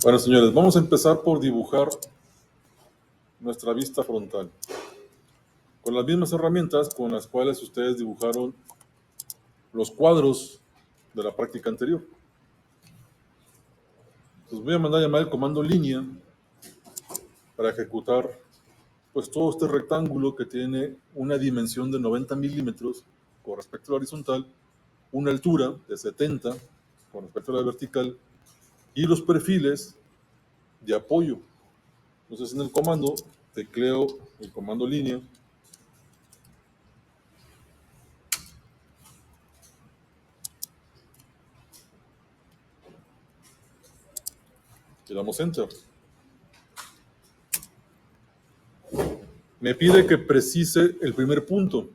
Bueno, señores, vamos a empezar por dibujar nuestra vista frontal con las mismas herramientas con las cuales ustedes dibujaron los cuadros de la práctica anterior. Entonces voy a mandar a llamar el comando línea para ejecutar pues todo este rectángulo que tiene una dimensión de 90 milímetros con respecto a la horizontal, una altura de 70 con respecto a la vertical y los perfiles de apoyo. Entonces en el comando tecleo el comando línea y damos enter. Me pide que precise el primer punto.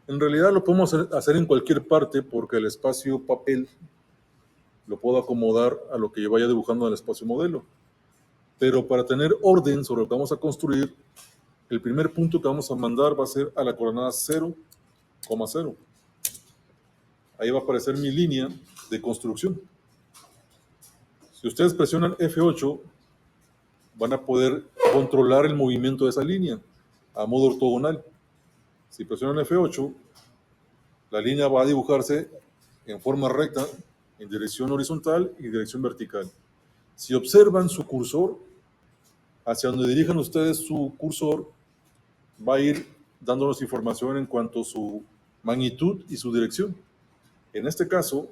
En realidad lo podemos hacer en cualquier parte porque el espacio papel lo puedo acomodar a lo que yo vaya dibujando en el espacio modelo. Pero para tener orden sobre lo que vamos a construir, el primer punto que vamos a mandar va a ser a la coordenada 0,0. Ahí va a aparecer mi línea de construcción. Si ustedes presionan F8, van a poder controlar el movimiento de esa línea a modo ortogonal. Si presionan F8, la línea va a dibujarse en forma recta, en dirección horizontal y dirección vertical. Si observan su cursor, hacia donde dirijan ustedes su cursor, va a ir dándonos información en cuanto a su magnitud y su dirección. En este caso,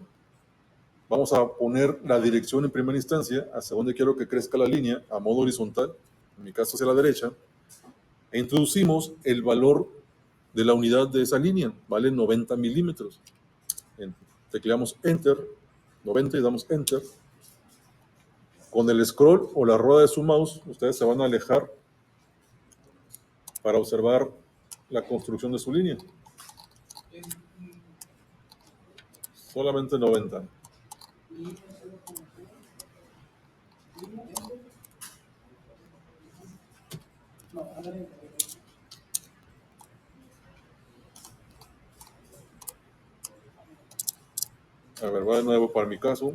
vamos a poner la dirección en primera instancia, hacia donde quiero que crezca la línea, a modo horizontal, en mi caso hacia la derecha, e introducimos el valor de la unidad de esa línea, vale 90 milímetros. Tecleamos Enter, 90 y damos Enter. Con el scroll o la rueda de su mouse, ustedes se van a alejar para observar la construcción de su línea. Solamente 90. A ver, va de nuevo para mi caso,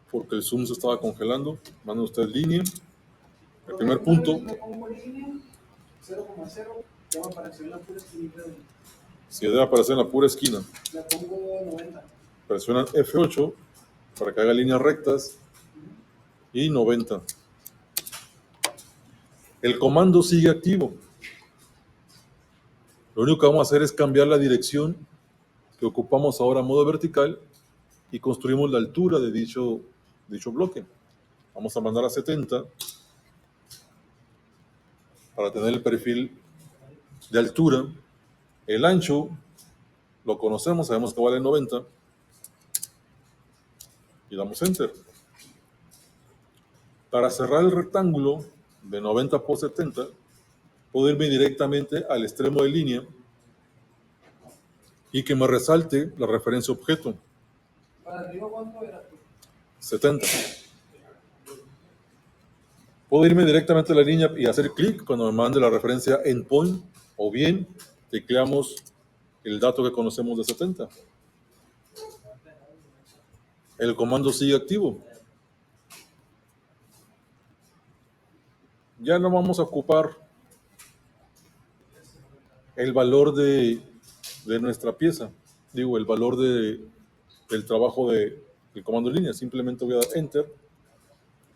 porque el zoom se estaba congelando. Manda usted línea. El primer punto. Si debe aparecer en la pura esquina. Le pongo 90. Presionan F8 para que haga líneas rectas y 90. El comando sigue activo. Lo único que vamos a hacer es cambiar la dirección que ocupamos ahora a modo vertical y construimos la altura de dicho bloque. Vamos a mandar a 70 para tener el perfil de altura. El ancho lo conocemos, sabemos que vale 90 y damos Enter. Para cerrar el rectángulo de 90 por 70, puedo irme directamente al extremo de línea y que me resalte la referencia objeto. ¿Para arriba cuánto era? 70. Puedo irme directamente a la línea y hacer clic cuando me mande la referencia endpoint, o bien tecleamos el dato que conocemos de 70. El comando sigue activo. Ya no vamos a ocupar el valor de nuestra pieza, el valor del trabajo del comando en línea. Simplemente voy a dar Enter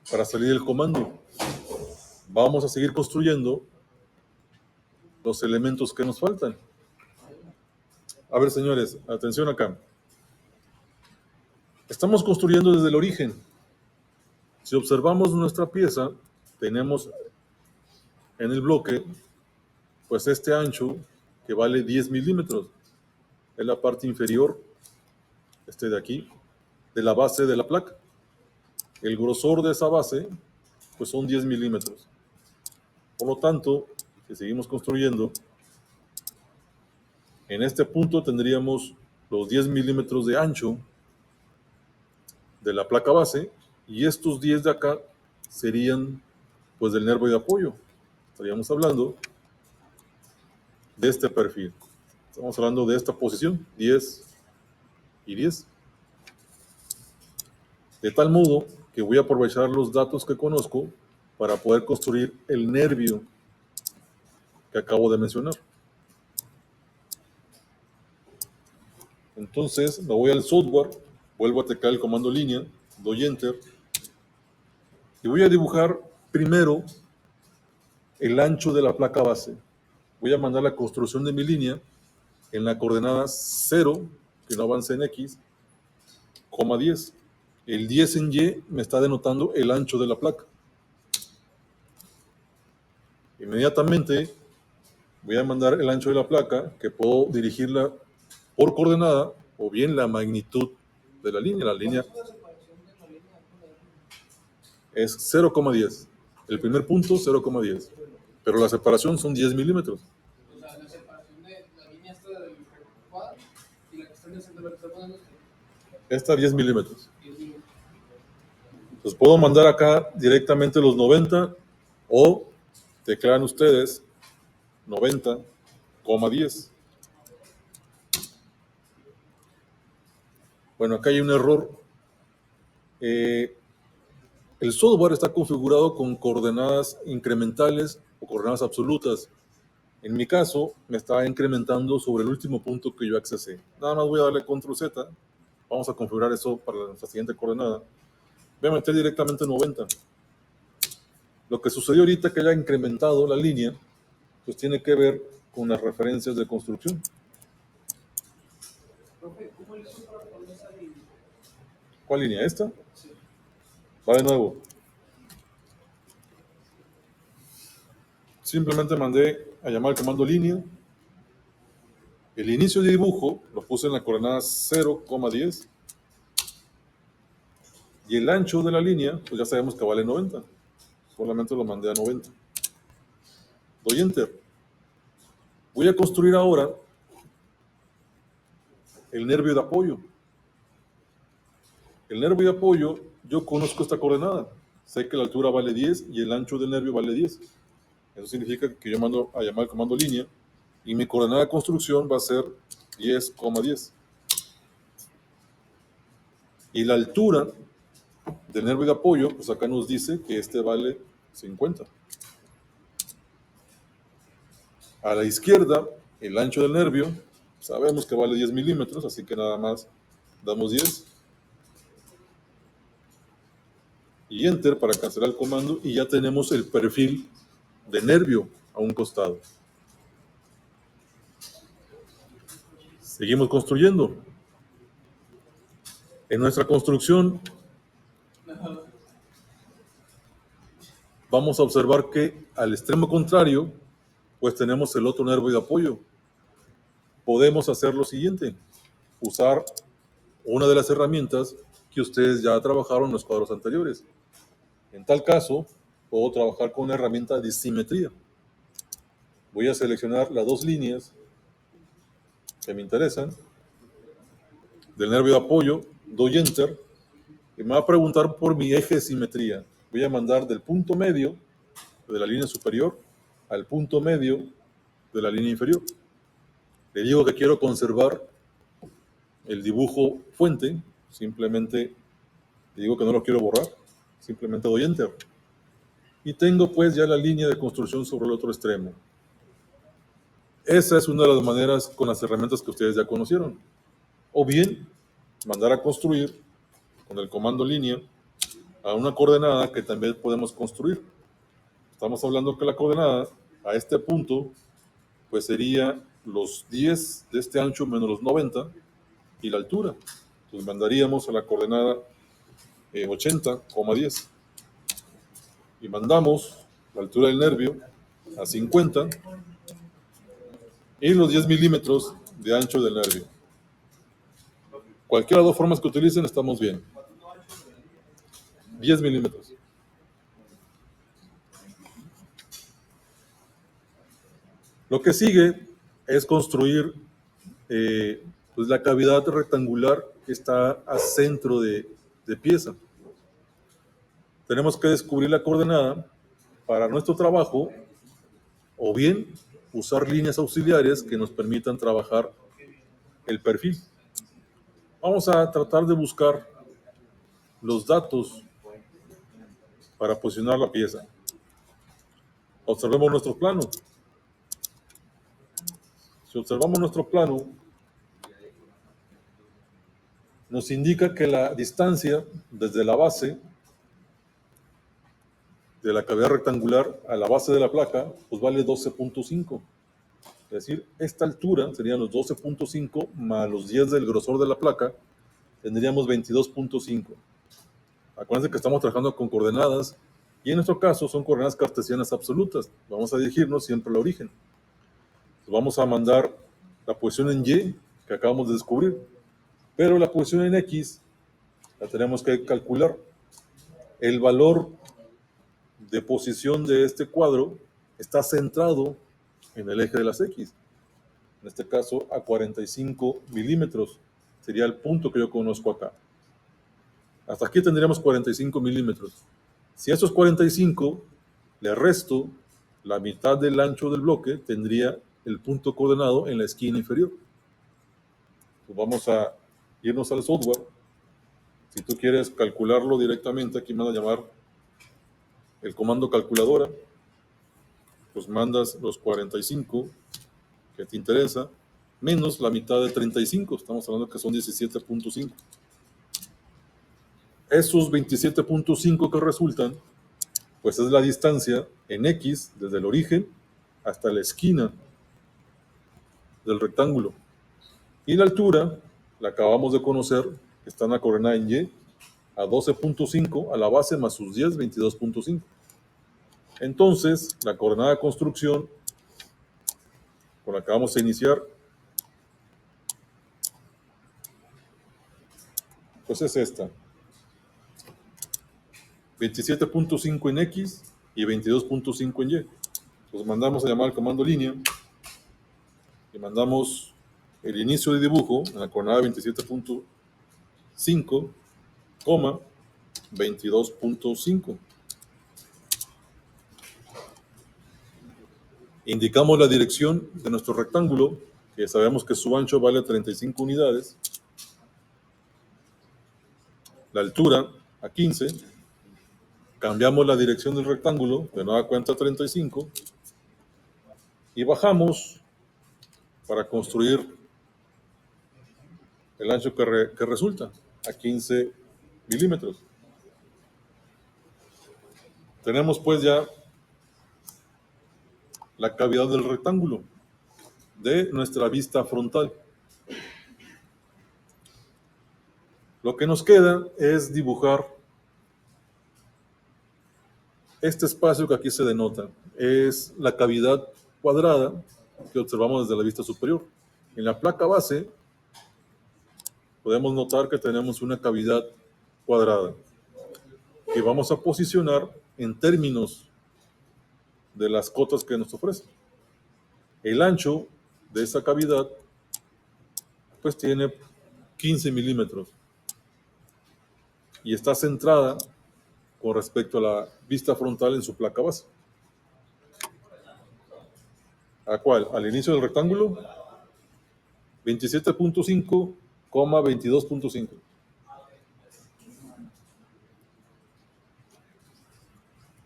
para salir del comando. Vamos a seguir construyendo los elementos que nos faltan. A ver, señores, atención acá. Estamos construyendo desde el origen. Si observamos nuestra pieza, tenemos en el bloque, pues este ancho que vale 10 milímetros. Es la parte inferior, de aquí, de la base de la placa. El grosor de esa base, pues son 10 milímetros. Por lo tanto, si seguimos construyendo, en este punto tendríamos los 10 milímetros de ancho de la placa base y estos 10 de acá serían pues del nervio de apoyo. Estaríamos hablando de este perfil. Estamos hablando de esta posición, 10 y 10. De tal modo que voy a aprovechar los datos que conozco para poder construir el nervio que acabo de mencionar. Entonces me voy al software, vuelvo a teclear el comando línea, doy enter y voy a dibujar primero el ancho de la placa base. Voy a mandar la construcción de mi línea en la coordenada 0, que no avance en X, 10. El 10 en Y me está denotando el ancho de la placa. Inmediatamente voy a mandar el ancho de la placa, que puedo dirigirla por coordenada o bien la magnitud de la línea. La línea ¿Cuánto es la separación de la línea con la línea? es 0,10. El primer punto, 0,10. Pero la separación son 10 milímetros. O sea, la separación de la línea esta del cuadro y la que está en el centro de la que está poniendo Esta 10 milímetros. 10 minutos. Entonces puedo mandar acá directamente los 90 o teclean ustedes 90,10. Bueno, acá hay un error. El software está configurado con coordenadas incrementales o coordenadas absolutas. En mi caso, me está incrementando sobre el último punto que yo accesé. Nada más voy a darle control Z. Vamos a configurar eso para nuestra siguiente coordenada. Voy a meter directamente 90. Lo que sucedió ahorita que haya incrementado la línea, pues tiene que ver con las referencias de construcción. Profe, ¿cómo le hizo para poner esa línea? ¿Cuál línea? ¿Esta? Sí. Va de nuevo. Simplemente mandé a llamar al comando línea. El inicio de dibujo lo puse en la coordenada 0,10. Y el ancho de la línea, pues ya sabemos que vale 90. Solamente lo mandé a 90. Doy enter. Voy a construir ahora el nervio de apoyo. El nervio de apoyo, yo conozco esta coordenada. Sé que la altura vale 10 y el ancho del nervio vale 10. Eso significa que yo mando a llamar al comando línea y mi coordenada de construcción va a ser 10,10. Y la altura del nervio de apoyo, pues acá nos dice que este vale 50. A la izquierda, el ancho del nervio, sabemos que vale 10 milímetros, así que nada más damos 10. Y enter para cancelar el comando y ya tenemos el perfil de nervio a un costado. Seguimos construyendo. En nuestra construcción vamos a observar que al extremo contrario, pues tenemos el otro nervio de apoyo. Podemos hacer lo siguiente, usar una de las herramientas que ustedes ya trabajaron en los cuadros anteriores. En tal caso, puedo trabajar con una herramienta de simetría. Voy a seleccionar las dos líneas que me interesan del nervio de apoyo, doy enter y me va a preguntar por mi eje de simetría. Voy a mandar del punto medio de la línea superior al punto medio de la línea inferior. Le digo que quiero conservar el dibujo fuente, simplemente le digo que no lo quiero borrar, simplemente doy enter. Y tengo pues ya la línea de construcción sobre el otro extremo. Esa es una de las maneras con las herramientas que ustedes ya conocieron. O bien, mandar a construir con el comando línea a una coordenada que también podemos construir. Estamos hablando que la coordenada a este punto pues sería los 10 de este ancho menos los 90 y la altura. Entonces mandaríamos a la coordenada 80,10 y mandamos la altura del nervio a 50 y los 10 milímetros de ancho del nervio. Cualquiera de las dos formas que utilicen estamos bien. 10 milímetros. Lo que sigue es construir pues la cavidad rectangular que está a centro de pieza. Tenemos que descubrir la coordenada para nuestro trabajo o bien usar líneas auxiliares que nos permitan trabajar el perfil. Vamos a tratar de buscar los datos para posicionar la pieza. Observemos nuestro plano. Si observamos nuestro plano, nos indica que la distancia desde la base de la cavidad rectangular a la base de la placa, pues vale 12.5. Es decir, esta altura serían los 12.5 más los 10 del grosor de la placa, tendríamos 22.5. Acuérdense que estamos trabajando con coordenadas y en nuestro caso son coordenadas cartesianas absolutas. Vamos a dirigirnos siempre al origen. Vamos a mandar la posición en Y que acabamos de descubrir, pero la posición en X la tenemos que calcular. El valor de posición de este cuadro está centrado en el eje de las X. En este caso, a 45 milímetros. Sería el punto que yo conozco acá. Hasta aquí tendríamos 45 milímetros. Si a esos 45 le resto la mitad del ancho del bloque, tendría el punto coordenado en la esquina inferior. Pues vamos a irnos al software. Si tú quieres calcularlo directamente, aquí me van a llamar el comando calculadora. Pues mandas los 45 que te interesa, menos la mitad de 35. Estamos hablando que son 17.5. Esos 27.5 que resultan, pues es la distancia en X desde el origen hasta la esquina del rectángulo. Y la altura, la acabamos de conocer, está en la coordenada en Y, a 12.5 a la base más sus 10, 22.5. Entonces, la coordenada de construcción con la que vamos a iniciar, pues es esta. 27.5 en X y 22.5 en Y. Pues mandamos a llamar al comando línea y mandamos el inicio de dibujo en la coordenada 27.5, 22.5. Indicamos la dirección de nuestro rectángulo, que sabemos que su ancho vale 35 unidades, la altura a 15, cambiamos la dirección del rectángulo, de nueva cuenta 35, y bajamos para construir el ancho que resulta, a 15 milímetros. Tenemos pues ya la cavidad del rectángulo de nuestra vista frontal. Lo que nos queda es dibujar este espacio que aquí se denota. Es la cavidad cuadrada que observamos desde la vista superior. En la placa base podemos notar que tenemos una cavidad cuadrada que vamos a posicionar en términos de las cotas que nos ofrece. El ancho de esa cavidad pues tiene 15 milímetros y está centrada con respecto a la vista frontal en su placa base. ¿A cuál? Al inicio del rectángulo, 27.5, 22.5.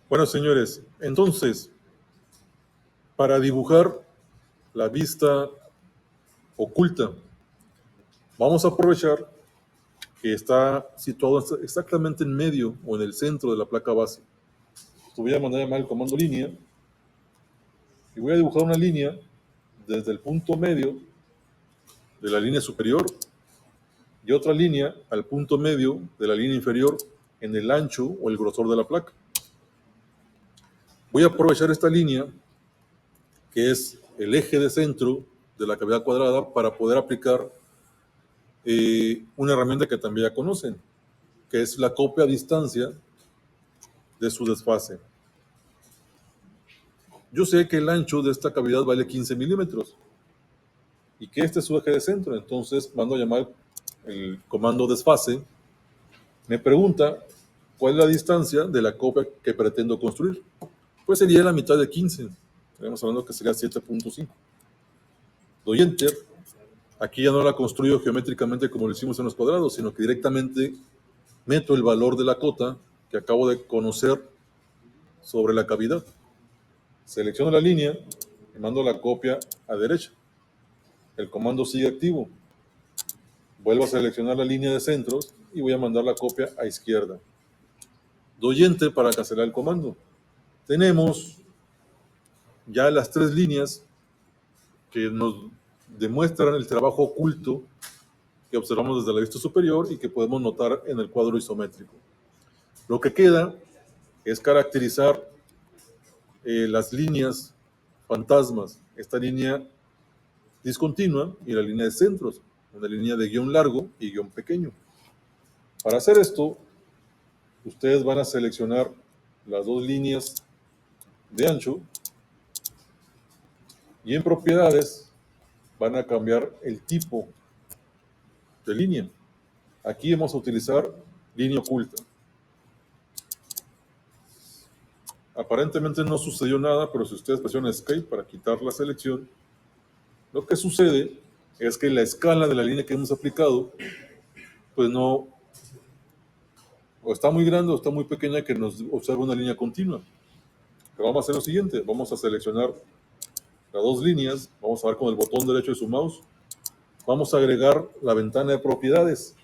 Bueno, señores, entonces, para dibujar la vista oculta, vamos a aprovechar que está situado exactamente en medio o en el centro de la placa base. Voy a mandar a llamar el comando línea y voy a dibujar una línea desde el punto medio de la línea superior y otra línea al punto medio de la línea inferior en el ancho o el grosor de la placa. Voy a aprovechar esta línea, que es el eje de centro de la cavidad cuadrada, para poder aplicar una herramienta que también ya conocen, que es la copia a distancia de su desfase. Yo sé que el ancho de esta cavidad vale 15 milímetros y que este es su eje de centro, entonces mando a llamar el comando desfase. Me pregunta cuál es la distancia de la copia que pretendo construir. Pues sería la mitad de 15. Estamos hablando que sería 7.5. Doy Enter. Aquí ya no la construyo geométricamente como lo hicimos en los cuadrados, sino que directamente meto el valor de la cota que acabo de conocer sobre la cavidad. Selecciono la línea y mando la copia a derecha. El comando sigue activo. Vuelvo a seleccionar la línea de centros y voy a mandar la copia a izquierda. Doy Enter para cancelar el comando. Tenemos ya las 3 líneas que nos demuestran el trabajo oculto que observamos desde la vista superior y que podemos notar en el cuadro isométrico. Lo que queda es caracterizar las líneas fantasmas, esta línea discontinua y la línea de centros, una línea de guión largo y guión pequeño. Para hacer esto, ustedes van a seleccionar las 2 líneas de ancho y en propiedades van a cambiar el tipo de línea. Aquí vamos a utilizar línea oculta. Aparentemente no sucedió nada, pero si ustedes presionan Escape para quitar la selección, lo que sucede es que la escala de la línea que hemos aplicado, pues no, o está muy grande o está muy pequeña que nos observa una línea continua. Pero vamos a hacer lo siguiente, vamos a seleccionar las 2 líneas, vamos a ver con el botón derecho de su mouse, vamos a agregar la ventana de propiedades.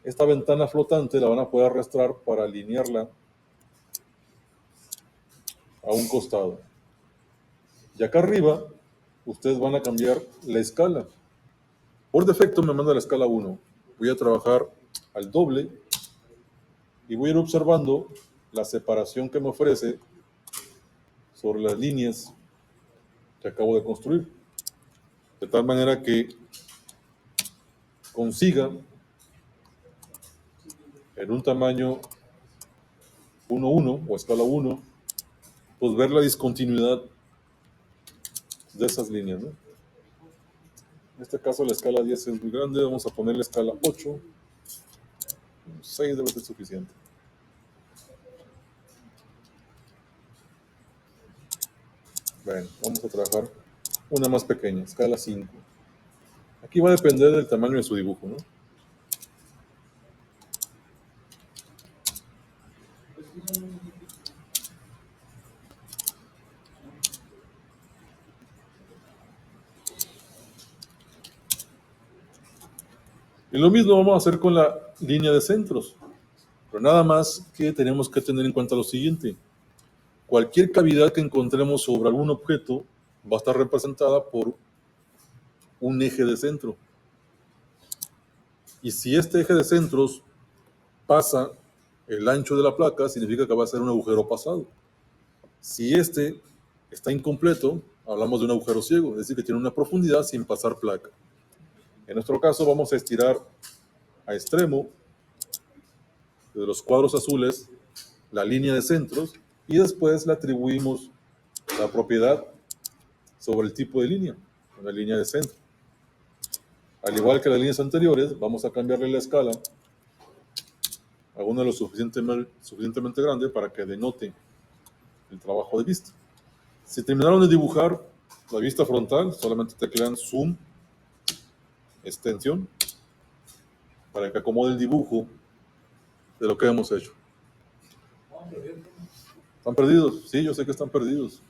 Esta ventana flotante la van a poder arrastrar para alinearla a un costado. Y acá arriba, ustedes van a cambiar la escala. Por defecto me manda la escala 1. Voy a trabajar al doble y voy a ir observando la separación que me ofrece sobre las líneas que acabo de construir. De tal manera que consiga en un tamaño 1:1 o escala 1, pues ver la discontinuidad de esas líneas, ¿no? En este caso la escala 10 es muy grande, vamos a poner la escala 8, 6 debe ser suficiente. Bueno, vamos a trabajar una más pequeña, escala 5. Aquí va a depender del tamaño de su dibujo, ¿no? Y lo mismo vamos a hacer con la línea de centros. Pero nada más que tenemos que tener en cuenta lo siguiente. Cualquier cavidad que encontremos sobre algún objeto va a estar representada por un eje de centro. Y si este eje de centros pasa el ancho de la placa, significa que va a ser un agujero pasado. Si este está incompleto, hablamos de un agujero ciego, es decir, que tiene una profundidad sin pasar placa. En nuestro caso vamos a estirar a extremo de los cuadros azules la línea de centros y después le atribuimos la propiedad sobre el tipo de línea, una línea de centro. Al igual que las líneas anteriores, vamos a cambiarle la escala a uno de lo suficientemente grande para que denote el trabajo de vista. Si terminaron de dibujar la vista frontal, solamente teclean Zoom, extensión, para que acomode el dibujo de lo que hemos hecho. ¿Están perdidos? Sí, yo sé que están perdidos.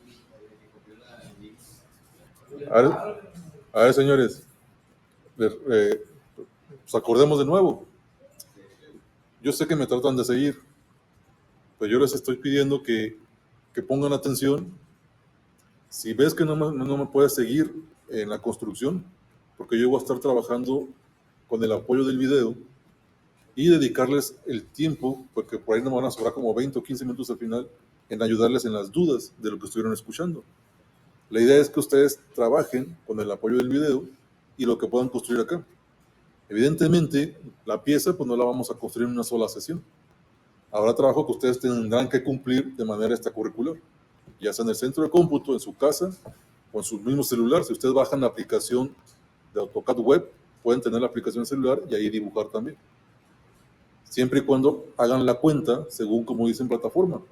A ver señores, pues acordemos de nuevo. Yo sé que me tratan de seguir, pero yo les estoy pidiendo que pongan atención. Si ves que no me puedes seguir en la construcción, porque yo voy a estar trabajando con el apoyo del video y dedicarles el tiempo, porque por ahí no me van a sobrar como 20 o 15 minutos al final, en ayudarles en las dudas de lo que estuvieron escuchando. La idea es que ustedes trabajen con el apoyo del video y lo que puedan construir acá. Evidentemente, la pieza pues no la vamos a construir en una sola sesión. Habrá trabajo que ustedes tendrán que cumplir de manera extracurricular, ya sea en el centro de cómputo, en su casa o en su mismo celular. Si ustedes bajan la aplicación de AutoCAD Web, pueden tener la aplicación celular y ahí dibujar también. Siempre y cuando hagan la cuenta según como dice en plataforma.